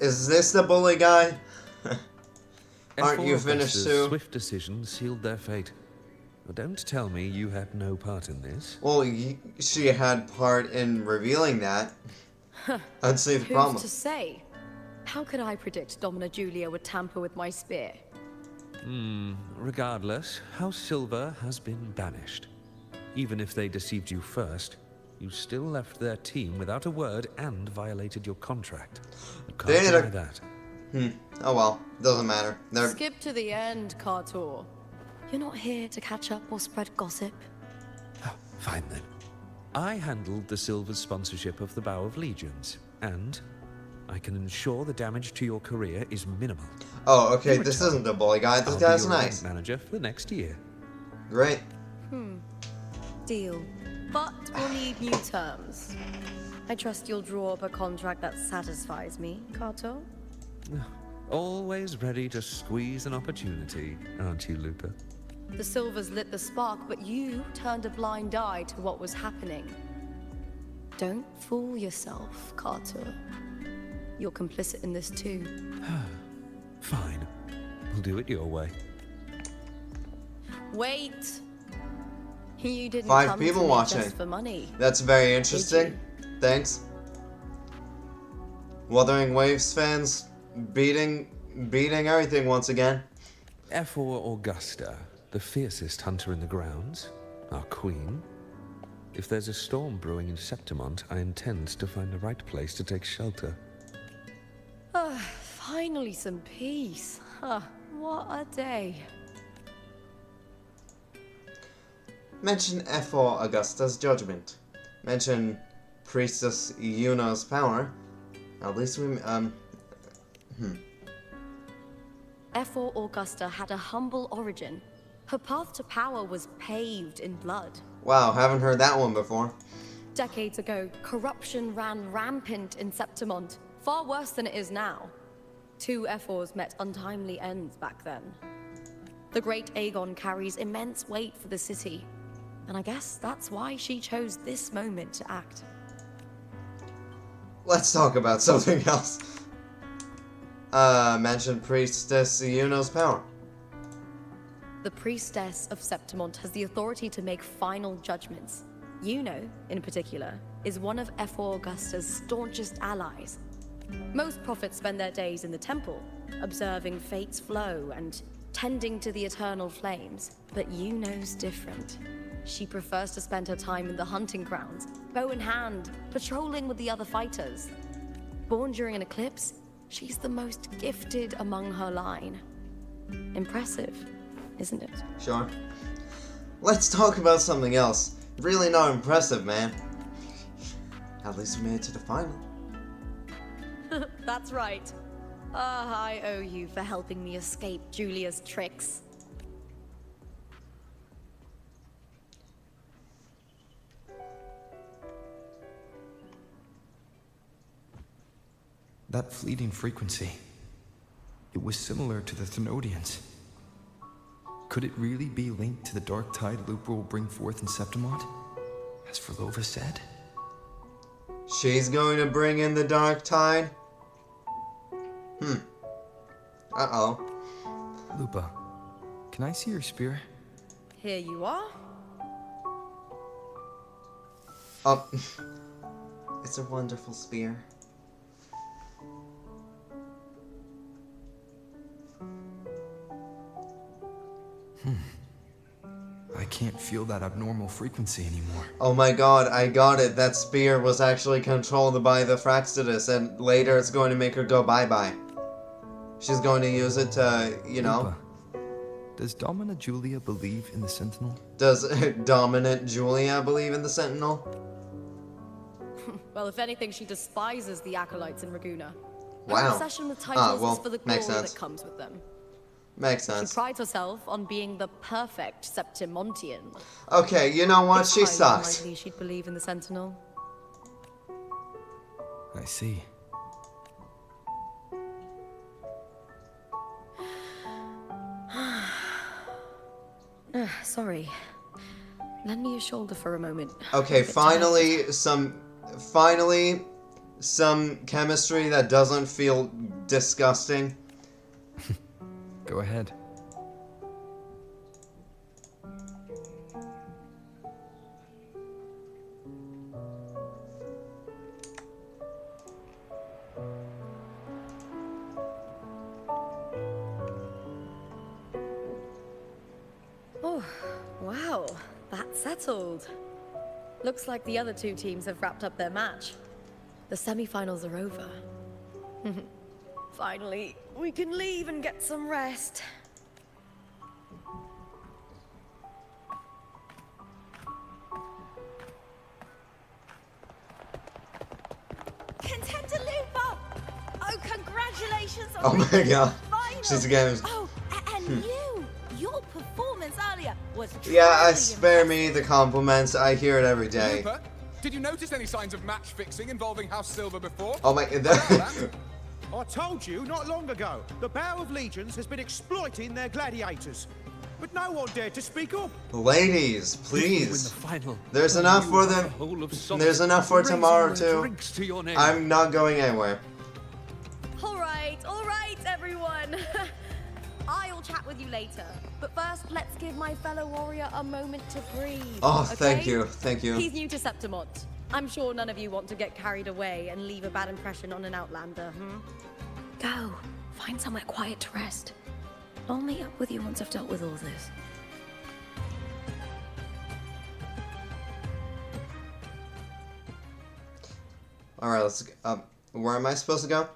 Is this the bully guy? Aren't F4 you finished Augusta's too? swift decision sealed their fate. But don't tell me you had no part in this. Well, she had part in revealing that. I'd say the Who's problem. to say? How could I predict Domina Julia would tamper with my spear? Regardless, House Silver has been banished. Even if they deceived you first, you still left their team without a word and violated your contract. You They can't did deny that. Oh well, doesn't matter. They're Skip to the end, Cartor. You're not here to catch up or spread gossip. Oh, fine then. I handled the Silver's sponsorship of the Bow of Legions, and I can ensure the damage to your career is minimal. Oh, okay, In this return, isn't the bully guy. This I'll guy's be your nice. event manager for the next year. Great. Deal. But we'll need new terms. I trust you'll draw up a contract that satisfies me, Cartor. Always ready to squeeze an opportunity, aren't you, Lupa? The Silvers lit the spark, but you turned a blind eye to what was happening. Don't fool yourself, Cartor. You're complicit in this too. Fine. We'll do it your way. Wait! You didn't 5 come people to me watching. just for money. That's very interesting. Thanks. Wuthering Waves fans beating everything once again. F4 Augusta, the fiercest hunter in the grounds, our queen. If there's a storm brewing in Septimont, I intend to find the right place to take shelter. Finally some peace. Huh, what a day. Mention F4 Augusta's judgment. Mention Priestess Yuno's power. At least we, F4 Augusta had a humble origin. Her path to power was paved in blood. Wow, haven't heard that one before. Decades ago, corruption ran rampant in Septimont, far worse than it is now. 2 F4s met untimely ends back then. The great Aegon carries immense weight for the city, and I guess that's why she chose this moment to act. Let's talk about something else. Mention Priestess Yuno's power. The Priestess of Septimont has the authority to make final judgments. Yuno, in particular, is one of F4 Augusta's staunchest allies. Most prophets spend their days in the temple, observing fate's flow and tending to the eternal flames. But Yuno's different. She prefers to spend her time in the hunting grounds, bow in hand, patrolling with the other fighters. Born during an eclipse, she's the most gifted among her line. Impressive, isn't it? Sure. Let's talk about something else. Really not impressive, man. At least we made it to the final. That's right. I owe you for helping me escape Julia's tricks. That fleeting frequency, it was similar to the Thenodians. Could it really be linked to the dark tide Lupa will bring forth in Septimont, as Verlova said? She's going to bring in the dark tide? Uh-oh. Lupa, can I see your spear? Here you are. Oh. It's a wonderful spear. I can't feel that abnormal frequency anymore. Oh my god, I got it. That spear was actually controlled by the Fraxidus, and later it's going to make her go bye-bye. She's going to use it to, you know... Lupa, does Domina Julia believe in the Sentinel? Does Dominant Julia believe in the Sentinel? Well, if anything, she despises the acolytes in Raguna. Wow. Her obsession with titles well, is for the makes glory sense. that comes with them. Makes sense. She prides herself on being the perfect Septimontian. Okay, you know what? It's She highly sucks. unlikely she'd believe in the Sentinel. I see. Sorry. Lend me your shoulder for a moment. Okay, I'm a bit tired. finally some chemistry that doesn't feel disgusting. Go ahead. Oh, wow. That's settled. Looks like the other 2 teams have wrapped up their match. The semi-finals are over. Finally, we can leave and get some rest. Contender Lupa! Oh, congratulations on Oh my god. finals. She's again. Oh, and your performance earlier was Yeah, truly spare me the compliments. I hear it every day. Lupa, did you notice any signs of match fixing involving House Silver before? Oh my god. I told you not long ago, the Bow of Legions has been exploiting their gladiators. But no one dared to speak up. Ladies, Win the please. final. There's enough for them. The whole of Solid. There's enough for Raising tomorrow their too. drinks to your name. I'm not going anywhere. All right, everyone. I'll chat with you later. But first, let's give my fellow warrior a moment to breathe. Oh, okay? thank you, thank you. He's new to Septimont. I'm sure none of you want to get carried away and leave a bad impression on an outlander, Go. Find somewhere quiet to rest. I'll meet up with you once I've dealt with all this. Alright, let's where am I supposed to go?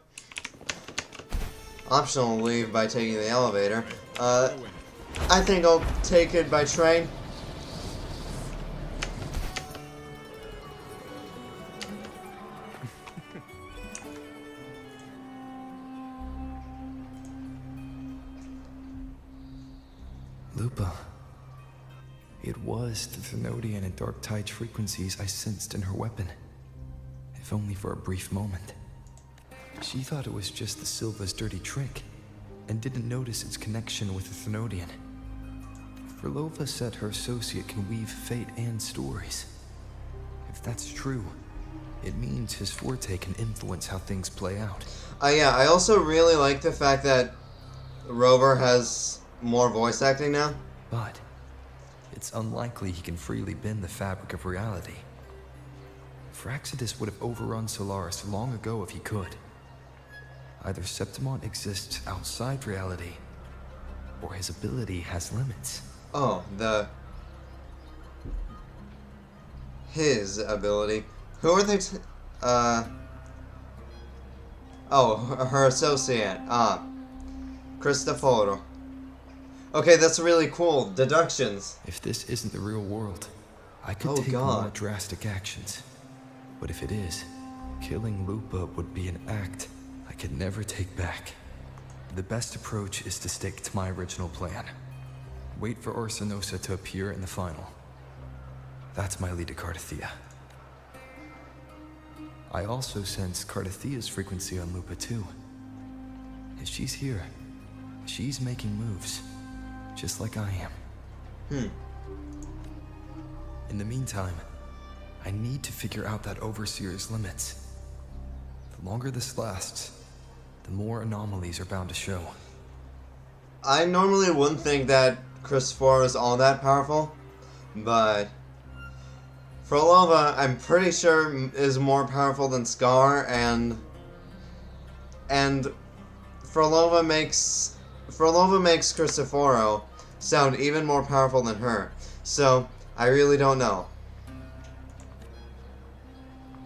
Optional leave by taking the elevator. I think I'll take it by train. Lupa. It was the Thenodian and Dark Tide frequencies I sensed in her weapon. If only for a brief moment. She thought it was just the Silva's dirty trick, and didn't notice its connection with the Thenodian. Frolova said her associate can weave fate and stories. If that's true, it means his forte can influence how things play out. Yeah, I also really like the fact that Rover has more voice acting now. But it's unlikely he can freely bend the fabric of reality. Fraxidus would have overrun Solaris long ago if he could. Either Septimont exists outside reality, or his ability has limits. Oh, his ability. Who are they oh, her associate. Cristoforo. Okay, that's really cool. Deductions. If this isn't the real world, I could Oh, take God. more drastic actions. But if it is, killing Lupa would be an act I could never take back. The best approach is to stick to my original plan. Wait for Orsinosa to appear in the final. That's my lead to Cardathea. I also sense Cardathea's frequency on Lupa too. If she's here, she's making moves, just like I am. In the meantime, I need to figure out that Overseer's limits. The longer this lasts, the more anomalies are bound to show. I normally wouldn't think that Cristoforo is all that powerful, but Frolova, I'm pretty sure, is more powerful than Scar, and Frolova makes Cristoforo sound even more powerful than her. So I really don't know.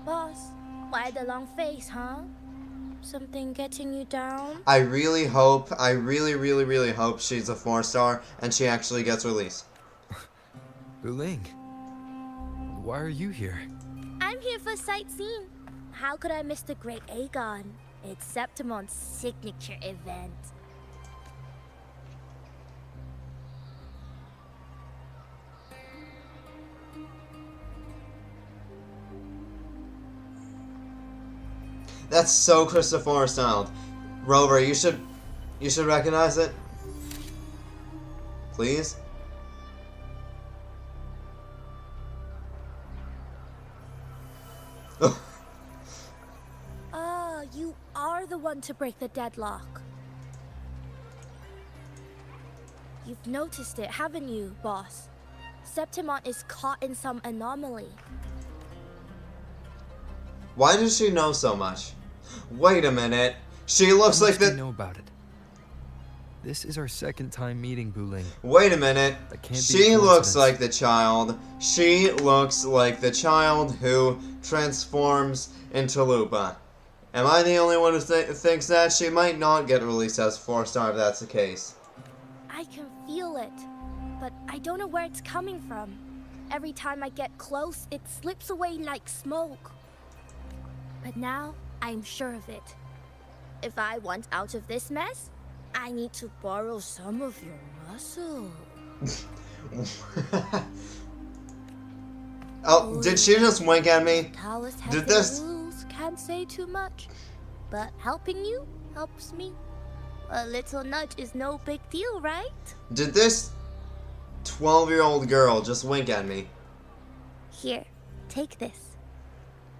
Boss, why the long face, huh? Something getting you down? I really hope, I really hope she's a 4-star and she actually gets released. Buling, why are you here? I'm here for sightseeing. How could I miss the Great Aegon? It's Septimon's signature event. That's so Cristoforo styled. Rover, you should recognize it. Please? Ah, you are the one to break the deadlock. You've noticed it, haven't you, boss? Septimont is caught in some anomaly. Why does she know so much? Wait a minute. She looks like the... know about it. This is our second time meeting, Buling. Wait a minute. That can't be She a looks coincidence. like the child. She looks like the child who transforms into Lupa. Am I the only one who thinks that? She might not get released as 4-star if that's the case. I can feel it, but I don't know where it's coming from. Every time I get close, it slips away like smoke. But now, I'm sure of it. If I want out of this mess, I need to borrow some of your muscle. Oh, did she just wink at me? Taoists have Did their this... rules, can't say too much. But helping you helps me. A little nudge is no big deal, right? Did this 12-year-old girl just wink at me? Here, take this.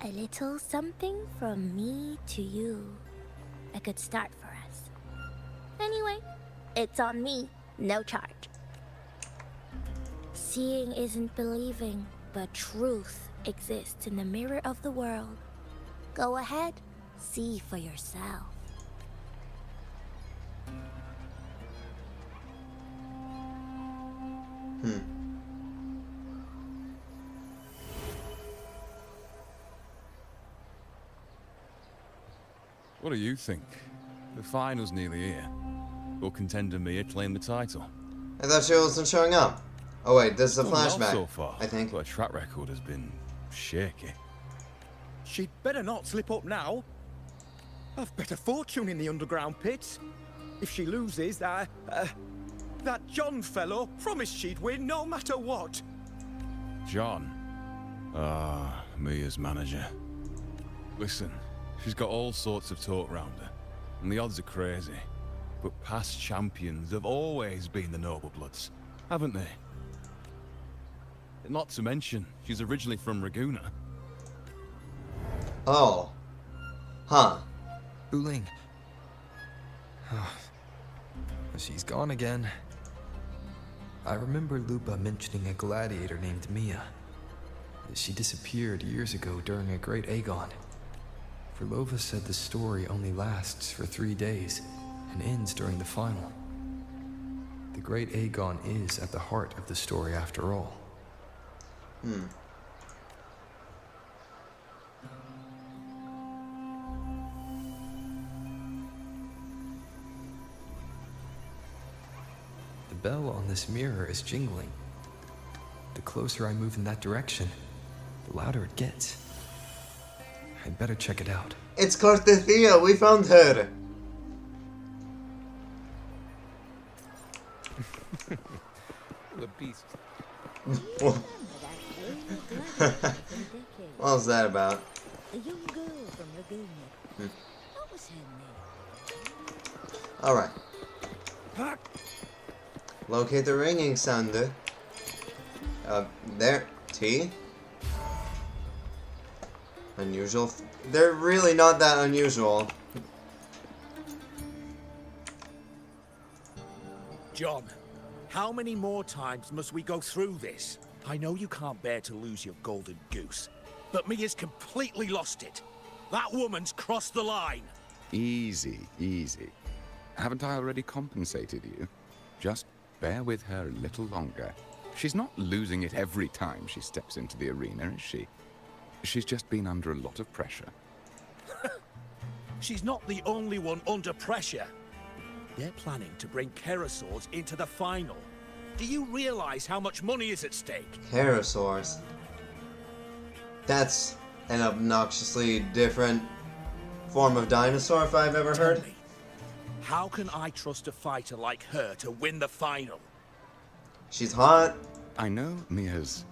A little something from me to you. A good start for us. Anyway, it's on me, no charge. Seeing isn't believing, but truth exists in the mirror of the world. Go ahead, see for yourself. What do you think? The final's nearly here. Will contender Mia claim the title? I thought she wasn't showing up. Oh wait, this is a Done well flashback, so far, I think. but her track record has been shaky. She'd better not slip up now. I've bet a fortune in the underground pits. If she loses, that John fellow promised she'd win no matter what. John? Ah, Mia's manager. Listen, she's got all sorts of talk round her, and the odds are crazy. But past champions have always been the noble bloods, haven't they? Not to mention, she's originally from Raguna. Oh. Huh. Buling. She's gone again. I remember Lupa mentioning a gladiator named Mia. She disappeared years ago during a great Aegon. Verlova said the story only lasts for 3 days and ends during the final. The great Aegon is at the heart of the story after all. The bell on this mirror is jingling. The closer I move in that direction, the louder it gets. I'd better check it out. It's Cortesia, we found her. The beast. What was that about? A young girl from Laguna. What was her name? Alright. Locate the ringing sound. There. T? Unusual. They're really not that unusual. John, how many more times must we go through this? I know you can't bear to lose your golden goose, but Mia's completely lost it. That woman's crossed the line. Easy, easy. Haven't I already compensated you? Just bear with her a little longer. She's not losing it every time she steps into the arena, is she? She's just been under a lot of pressure. She's not the only one under pressure. They're planning to bring Kerasaurs into the final. Do you realize how much money is at stake? Pterosaurs. That's an obnoxiously different form of dinosaur if I've ever heard. Tell me, how can I trust a fighter like her to win the final? She's hot. I know Mia's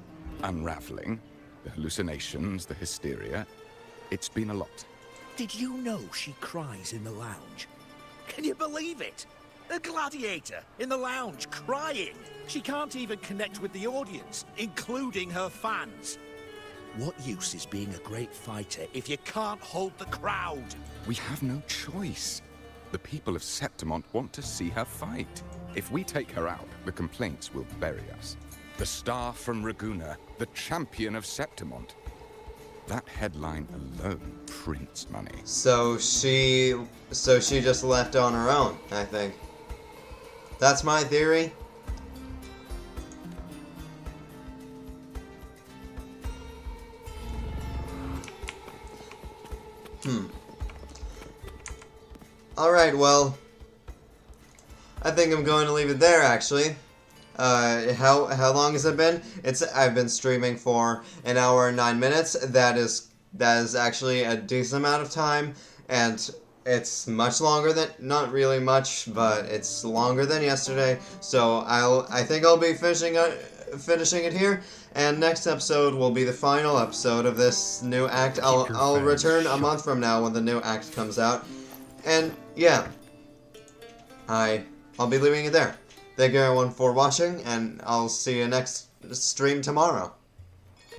unraveling. The hallucinations, the hysteria. It's been a lot. Did you know she cries in the lounge? Can you believe it? A gladiator in the lounge crying. She can't even connect with the audience, including her fans. What use is being a great fighter if you can't hold the crowd? We have no choice. The people of Septimont want to see her fight. If we take her out, the complaints will bury us. The star from Raguna, the champion of Septimont. That headline alone prints money. So she just left on her own, I think. That's my theory. Alright, well, I think I'm going to leave it there, actually. How long has it been? I've been streaming for 1 hour and 9 minutes. That is actually a decent amount of time, and it's much longer than, not really much, but it's longer than yesterday. So I think I'll be finishing it here, and next episode will be the final episode of this new act. I'll return a month from now when the new act comes out, and yeah, I'll be leaving it there. Thank you everyone for watching, and I'll see you next stream tomorrow.